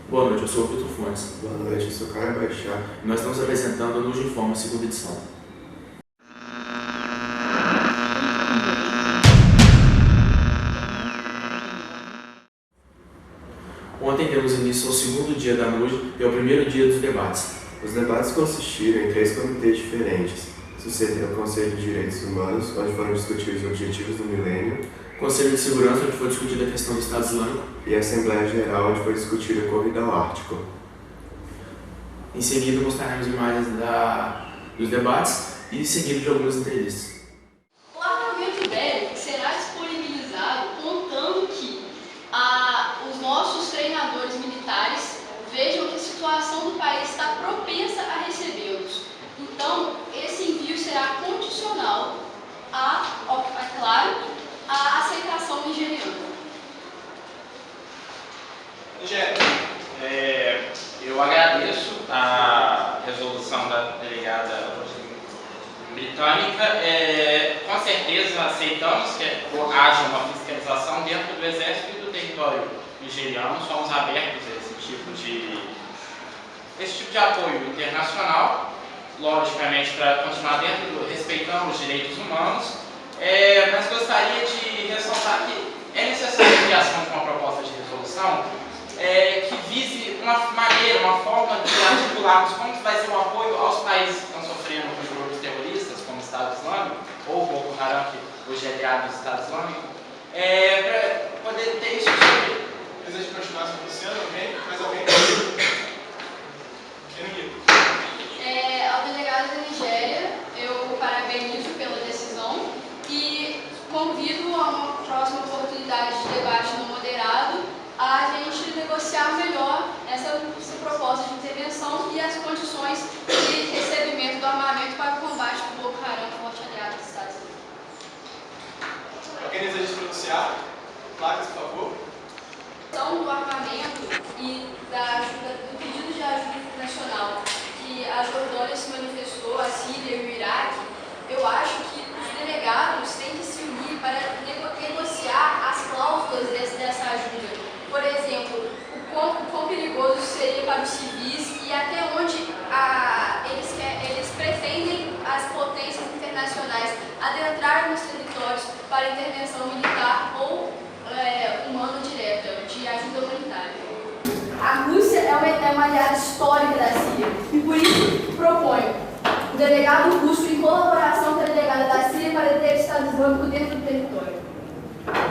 Boa noite, eu sou o Vitor Fontes. Boa noite, eu sou o Caio Baixá. Nós estamos apresentando a Nos Informa, segunda edição. Ontem demos início ao segundo dia da NUJ e ao primeiro dia dos debates. Os debates consistiram em 3 comitês diferentes. Sucedeu o Conselho de Direitos Humanos, onde foram discutidos os objetivos do milênio, Conselho de Segurança, onde foi discutida a questão do Estado Islâmico, e a Assembleia Geral, onde foi discutida a corrida ao Ártico. Em seguida, mostraremos imagens dos debates e seguido de algumas entrevistas. O armamento bélico será disponibilizado contando que os nossos treinadores militares vejam que a situação do país está propensa a recebê-los. Então, esse envio será condicional é claro, à aceitação nigeriana. Eu agradeço a resolução da delegada britânica. Com certeza aceitamos que haja uma fiscalização dentro do Exército e do território nigeriano. Somos abertos a esse tipo de apoio internacional, logicamente para continuar respeitando os direitos humanos, mas gostaria de ressaltar que é necessária a criação de uma proposta de resolução que vise uma forma de articularmos como vai ser o apoio aos países que estão sofrendo com grupos terroristas, como o Estado Islâmico, ou o Boko Haram, que hoje é aliado do Estado Islâmico, para poder ter isso sobre... Deseja continuar se pronunciando? Alguém? Mais alguém? Ao delegado da Nigéria, eu parabenizo pela decisão e convido a uma próxima oportunidade de debate no moderado a gente negociar melhor essa proposta de intervenção e as condições de recebimento do armamento para o combate do Boko Haram, forte aliado dos Estados Unidos. Alguém deseja se pronunciar? Placas, por favor. Do armamento e do pedido de ajuda internacional que a Jordânia se manifestou, a Síria e o Iraque, eu acho que os delegados têm que se unir para negociar as cláusulas dessa ajuda. Por exemplo, o quão perigoso seria para os civis e até onde eles pretendem as potências internacionais adentrar nos territórios para intervenção militar ou humana direta, de ajuda humanitária. A Rússia é uma aliada histórica da Síria e por isso proponho o delegado russo em colaboração com a delegada da Síria para deter o Estado Islâmico dentro do território.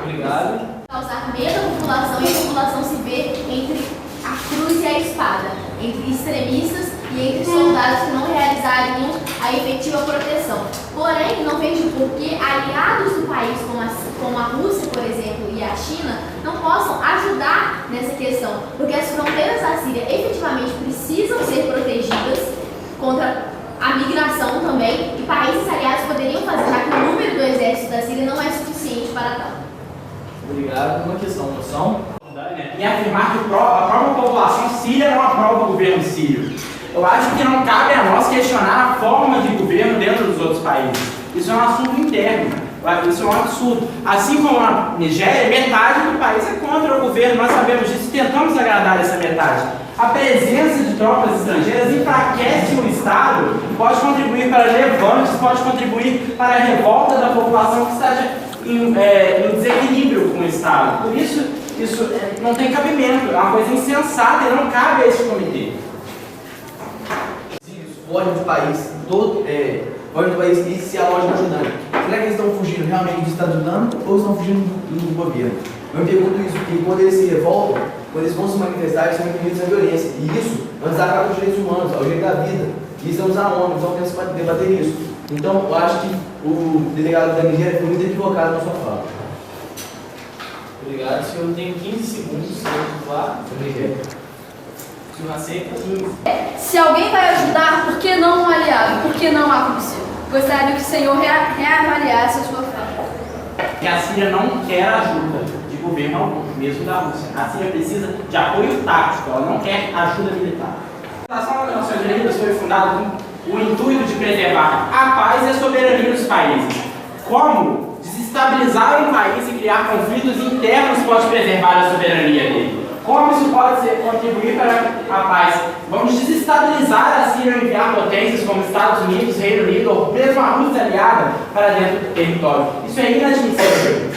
Obrigado. Causar medo à população e a população se vê entre a cruz e a espada, entre extremistas e entre soldados que não realizariam a efetiva proteção. Porém, não vejo por que aliados do país, como a Rússia, por exemplo, e a China, não possam ajudar nessa questão, porque as fronteiras da Síria efetivamente precisam ser protegidas contra a migração também, e países aliados poderiam fazer, já que o número do exército da Síria não é suficiente para tal. Obrigado. Uma questão, moção? Em afirmar que a própria população síria não aprova o governo sírio. Eu acho que não cabe a nós questionar a forma de governo dentro dos outros países. Isso é um assunto interno, isso é um absurdo. Assim como a Nigéria, metade do país é contra o governo, nós sabemos disso e tentamos agradar essa metade. A presença de tropas estrangeiras enfraquece o Estado, pode contribuir para levantes, pode contribuir para a revolta da população que está em desequilíbrio com o Estado. Por isso não tem cabimento, é uma coisa insensata e não cabe a esse comitê. Fogem do país todo, fogem do país e se alojam na Jordânia. Será que eles estão fugindo realmente do Estado Islâmico ou estão fugindo do governo? Eu me pergunto isso, porque quando eles se revoltam, quando eles vão se manifestar, eles são envolvidos na violência. E isso não desacaba os direitos humanos, ao direito da vida. E estamos na ONU, então temos que debater isso. Então, eu acho que o delegado da Nigéria foi muito equivocado na sua fala. Obrigado, senhor. Tenho 15 segundos para falar. O senhor aceita? Se alguém vai ajudar, por que não um aliado? Por que não a Rússia? Gostaria que o senhor reavaliasse a sua fala. Que a Síria não quer ajuda de governo algum, mesmo da Rússia. A Síria precisa de apoio tático, ela não quer ajuda militar. A Organização das Nações Unidas foi fundada com o intuito de preservar a paz e a soberania dos países. Como desestabilizar um país e criar conflitos internos pode preservar a soberania dele? Como isso pode ser contribuir para a paz. Vamos desestabilizar a Síria e enviar potências como Estados Unidos, Reino Unido ou mesmo a Rússia aliada para dentro do território. Isso é inadmissível.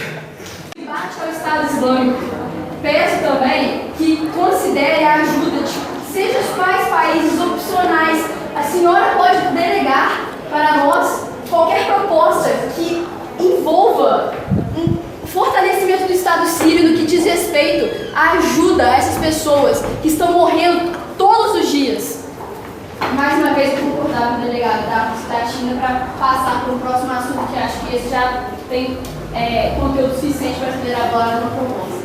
Bate ao Estado Islâmico. Peço também que considere a ajuda de seja os quais países opcionais. A senhora pode delegar para nós qualquer proposta que envolva um fortalecimento do Estado sírio no que diz respeito à ajuda a essas pessoas que estão morrendo todos os dias. Mais uma vez, eu concordar com o delegado da China para passar para o próximo assunto, que acho que esse já tem conteúdo suficiente para ser elaborado na proposta.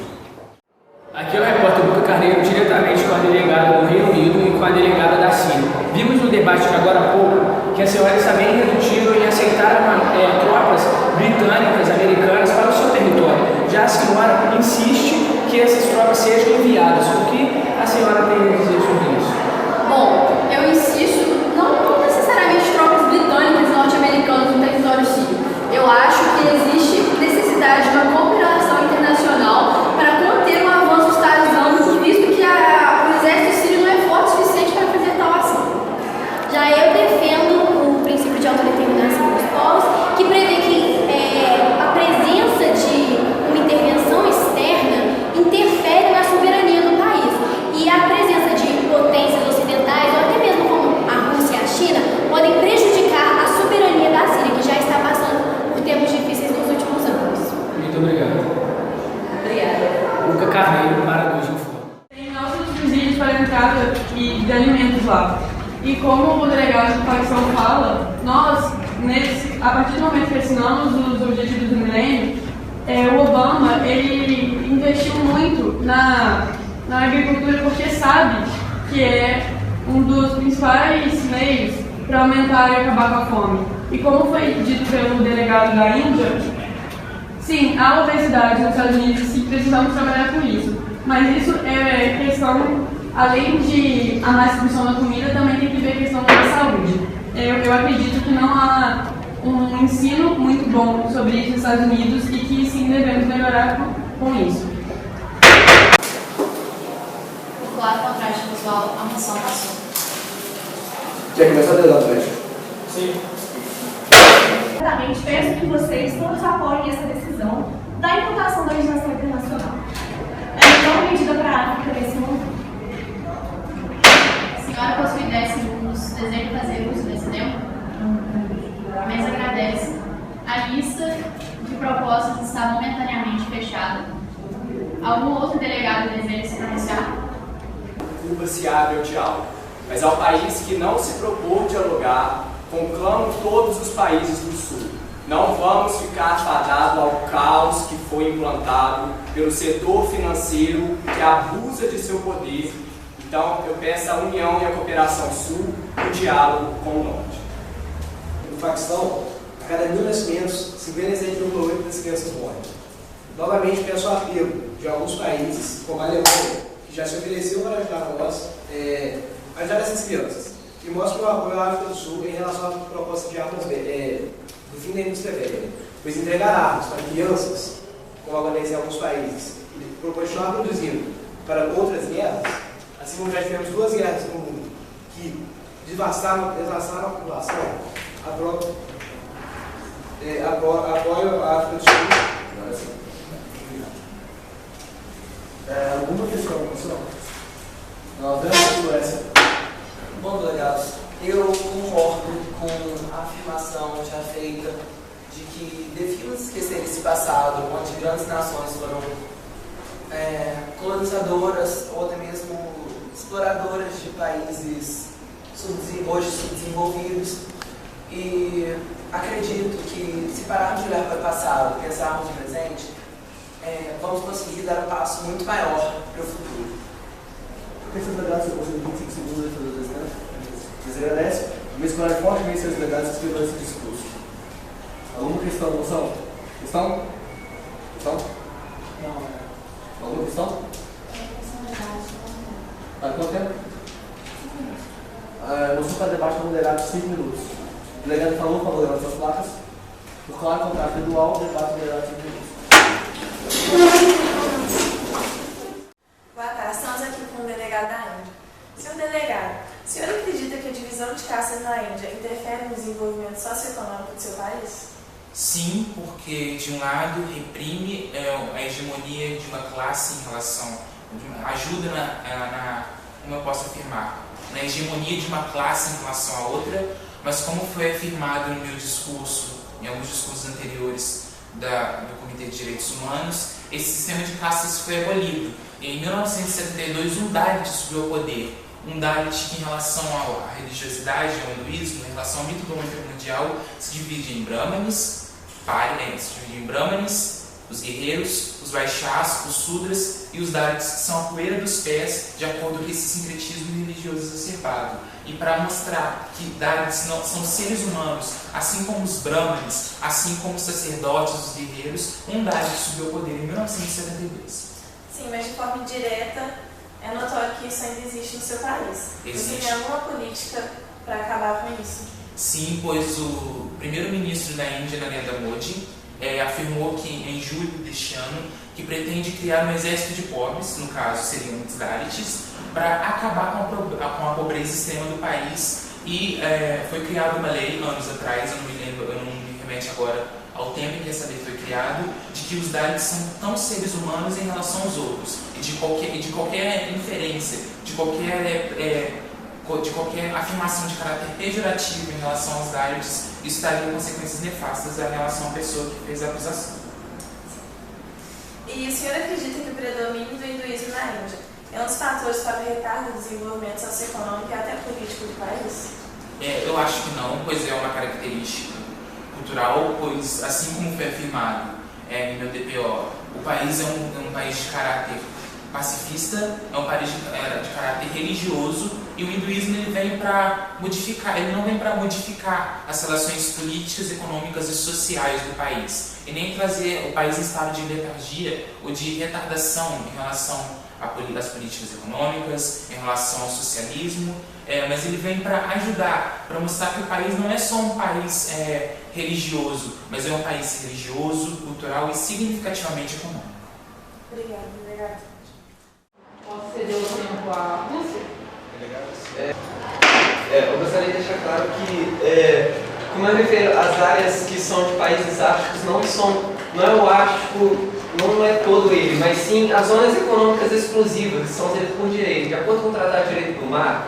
Aqui é o repórter Luca Carneiro, diretamente com a delegada do Reino Unido e com a delegada da Síria. Vimos no debate de agora há pouco que a senhora está bem irredutível em aceitar tropas britânicas, americanas para o seu território. Já a senhora insiste que essas tropas sejam enviadas. O que a senhora tem a dizer sobre isso? Bom, eu insisto, não necessariamente tropas britânicas e norte-americanas no território sírio. Eu acho que existe necessidade de uma cooperação internacional para conter o avanço do Estado Islâmico, visto que o exército sírio não é forte o suficiente para fazer tal ação. Já eu defendo o princípio de autodeterminação dos povos, que prevê que a presença de uma intervenção externa interfere na soberania do país. E a presença de potências ocidentais, ou até mesmo como a Rússia e a China, podem prejudicar a soberania da Síria, que já está passando por tempos difíceis nos últimos anos. Muito obrigado. Obrigada. Luca Carneiro, para a Info. Tem altos subsídios para a entrada de alimentos lá. E como o delegado de facção fala, nós, a partir do momento que assinamos os Objetivos do Milênio, o Obama ele investiu muito na agricultura porque sabe que é um dos principais meios para aumentar e acabar com a fome. E como foi dito pelo delegado da Índia, sim, há obesidade nos Estados Unidos e precisamos trabalhar com isso. Mas isso é questão, além de a má distribuição da comida, também tem que ver a questão da saúde. Eu acredito que não há um ensino muito bom sobre isso nos Estados Unidos e que sim devemos melhorar com isso. Claro, contraste pessoal, a moção passou. Quer começar, delegado Médico? Sim. Sinceramente, peço que vocês todos apoiem essa decisão da implantação da legislação internacional. É uma medida para a África nesse momento. A senhora possui 10 segundos, deseja fazer uso desse tempo? A mesa agradece. A lista de propostas está momentaneamente fechada. Algum outro delegado deseja se pronunciar? Cuba se abre ao diálogo, mas ao país que não se propor dialogar, conclamo todos os países do Sul. Não vamos ficar fadados ao caos que foi implantado pelo setor financeiro que abusa de seu poder. Então, eu peço a união e a cooperação Sul e o diálogo com o Norte. No facção, a cada 1000 nascimentos, 56,8 das crianças morrem. Novamente, peço o apelo de alguns países, como a Alemanha, que já se ofereceu para ajudar nós, ajudar essas crianças. E mostra o apoio à África do Sul em relação à proposta de armas do fim da indústria bélica. Pois entregar armas para crianças, como acontece em alguns países, e continuar produzindo para outras guerras, assim como já tivemos 2 guerras no mundo que devastaram a população, apoio à África do Sul. Alguma questão, pessoal? Nós vamos por essa. Bom, delegados, eu concordo com a afirmação já feita de que devemos esquecer esse passado, onde grandes nações foram colonizadoras ou até mesmo exploradoras de países hoje subdesenvolvidos. E acredito que, se pararmos de olhar para o passado e pensarmos no presente, vamos conseguir dar um passo muito maior para o futuro. Esses delegados, você conseguiu 25 segundos de todas as vezes, Vocês agradecem? Vamos escolher fortemente seus delegados que escreveram esse discurso. Alguma questão, moção? Questão? Questão? Não. Alguma questão? Tá, quanto tempo? Moção para debate com o delegado de 5 minutos. O delegado falou para levar suas placas. Por claro, contrato individual, debate com o delegado de 5 minutos. Boa tarde, estamos aqui com o delegado Sim, porque de um lado reprime a hegemonia de uma classe em relação, ajuda como eu posso afirmar, na hegemonia de uma classe em relação à outra, mas como foi afirmado no meu discurso, em alguns discursos anteriores do Comitê de Direitos Humanos, esse sistema de castas foi abolido. E em 1972, um Dalit subiu ao poder. Um Dalit que, em relação à religiosidade, ao hinduísmo, em relação ao mito do homem primordial, se divide em Brahmanes, os guerreiros, os Vaishyas, os Sudras e os Dalits, que são a poeira dos pés, de acordo com esse sincretismo religioso exacerbado. E para mostrar que Dalits não são seres humanos, assim como os Brahmanes, assim como os sacerdotes, os guerreiros, um Dalit subiu ao poder em 1972. Sim, mas de forma indireta, é notório que isso ainda existe no seu país. Você tem alguma política para acabar com isso? Sim, pois o primeiro-ministro da Índia, Narendra Modi, afirmou que em julho deste ano que pretende criar um exército de pobres, no caso seriam os Dalits, para acabar com a pobreza extrema do país. E foi criada uma lei anos atrás, eu não me remete agora ao tempo em que essa lei foi criada, de que os Dalits são tão seres humanos em relação aos outros, e de qualquer inferência, de qualquer afirmação de caráter pejorativo em relação aos Dalits, isso traria consequências nefastas em relação à pessoa que fez a acusação. E o senhor acredita que o predomínio do hinduísmo na Índia é um dos fatores para o retardo do desenvolvimento socioeconômico e até político do país? Eu acho que não, pois é uma característica cultural, pois, assim como foi afirmado no meu DPO, o país é um país de caráter pacifista, é um país de caráter religioso, e o hinduísmo ele vem para modificar, ele não vem para modificar as relações políticas, econômicas e sociais do país, e nem trazer o país em estado de letargia ou de retardação em relação às políticas econômicas, em relação ao socialismo, mas ele vem para ajudar, para mostrar que o país não é só um país religioso, mas é um país religioso, cultural e significativamente econômico. Obrigada. Posso ceder o tempo à Rússia? Eu gostaria de deixar claro que, como eu refiro às áreas que são de países árticos, não é o Ártico, não é todo ele, mas sim as zonas econômicas exclusivas, que são direitos por direito. De acordo com o Tratado de Direito do Mar,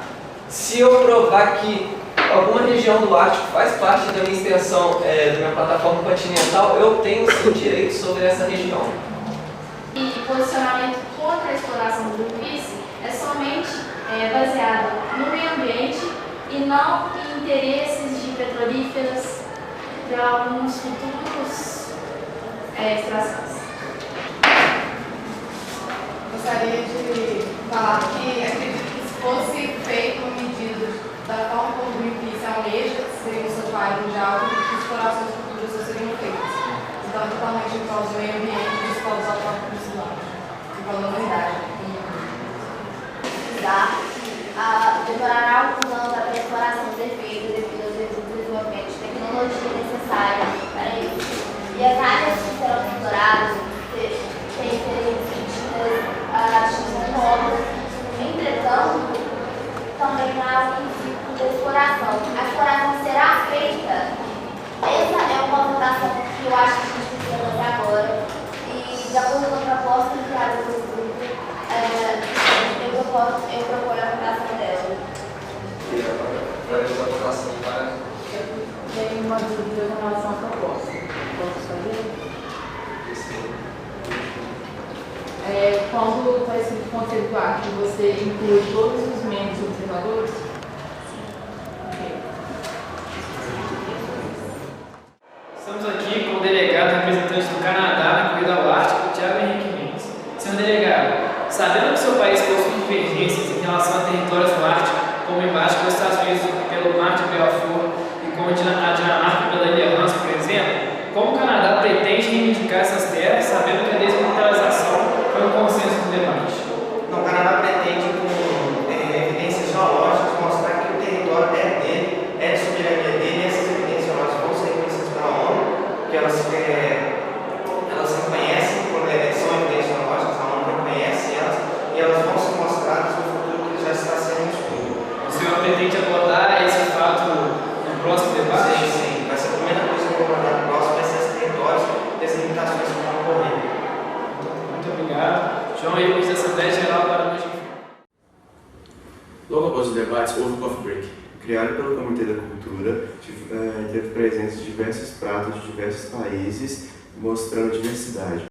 se eu provar que alguma região do Ártico faz parte da minha extensão, da minha plataforma continental, eu tenho sim direito sobre essa região. E posicionamento contra a exploração do Greenpeace é somente baseado no meio ambiente e não em interesses de petrolíferas de alguns futuros extrações. Gostaria de falar que acredito que se fosse feito uma medida da forma como o Greenpeace almeja, seria um santuário mundial, que explorações futuras só seriam feitas. Então, é totalmente em prol do meio ambiente e dos povos autóctonos do norte, em prol da humanidade. Demorará alguns anos até a exploração ser feita devido ao desenvolvimento de tecnologia necessária para isso. E as áreas que serão exploradas têm que ser obras. Entretanto, também há o princípio da exploração. A exploração será feita. Essa é uma votação que eu acho que a gente precisa fazer agora. E, de acordo com a proposta enviada pelo grupo, eu proponho a votação dela. Tenho uma dúvida em relação à proposta. Posso fazer? Quando está escrito conceito do Ártico, você inclui todos os membros observadores? Estamos aqui com o delegado representante do Canadá na corrida ao Ártico, Thiago Henrique Mendes. Senhor delegado, sabendo que seu país possui divergências em relação a territórios no Ártico, como o embate dos Estados Unidos pelo Mar de Belfort e com a Dinamarca pela Ilha Rance, por exemplo, como o Canadá pretende reivindicar essas terras, sabendo que a desmilitarização foi um consenso do debate? Não, o Canadá pretende, com evidências geológicas, mostrar que o território é dele, é de soberania dele, e essas evidências geológicas vão ser reconhecidas pela ONU, que elas reconhecem, são evidências geológicas, a ONU reconhece elas, e elas vão ser mostradas no futuro que já está sendo estudo. O senhor pretende abordar esse fato no próximo debate? Sim, vai ser a primeira coisa que eu vou abordar no próximo, vai ser essa debates houve coffee break. Criado pelo Comitê da Cultura, teve presença de diversos pratos de diversos países, mostrando diversidade.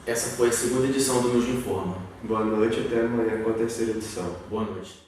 Essa foi a segunda edição do Nos Informa. Boa noite, até amanhã com a terceira edição. Boa noite.